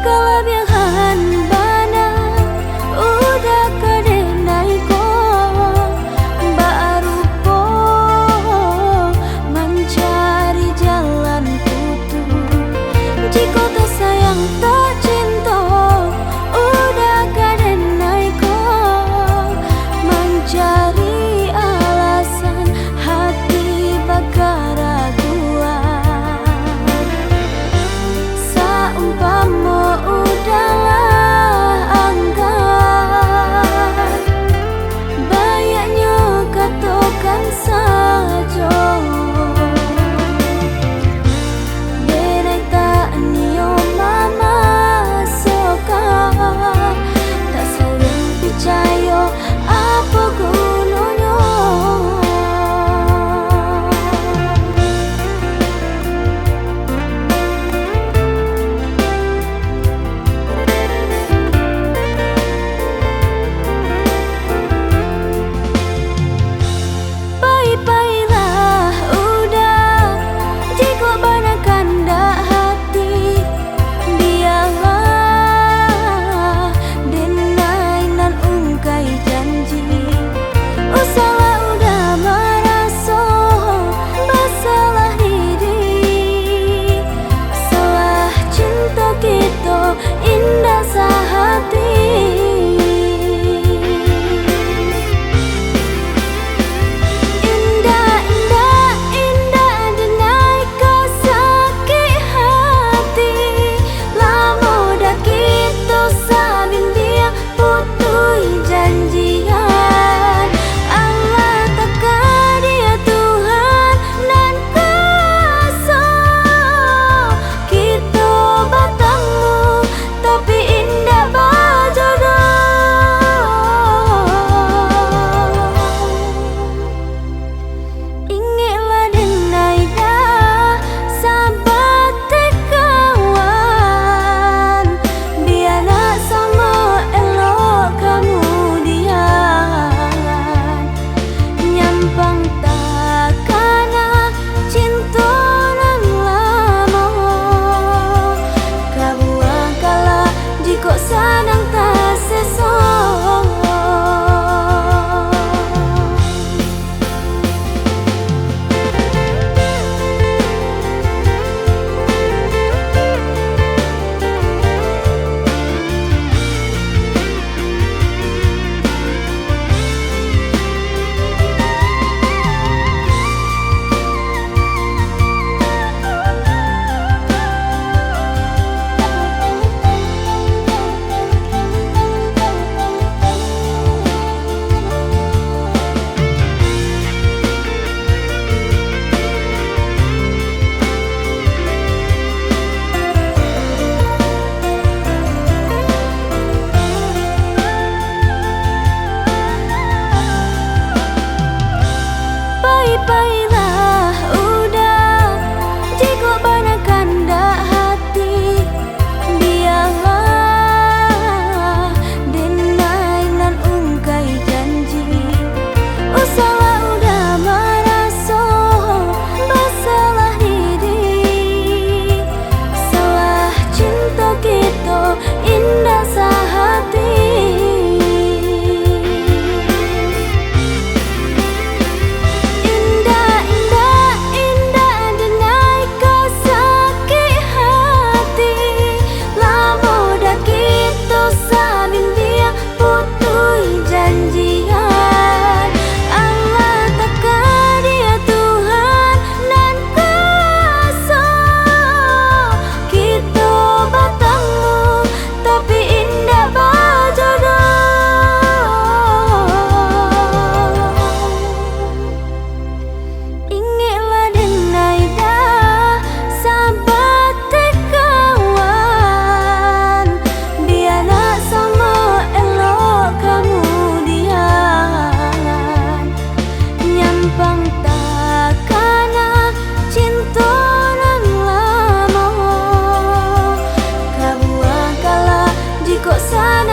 kelebihan bana udah kadenai ko baru po mencari jalan putus. Jika tak sayang tak cinta udah kadenai ko mencari alasan hati bakar raguan. Saumpama udahlah angkat banyaknya katakan saja denai tak nio mama soka tak sayang percaya apa gunanya. Baiklah udah jika banakan dak hati biarlah denai nan ungkai janji. Usahlah udah merasa masalah diri salah cinta kita indah sehati. Baiklah udah jika banakan dak hati biarlah denai nan ungkai janji. Usahlah udah merasa masalah diri salah cinta kita indah sehati. Kok sana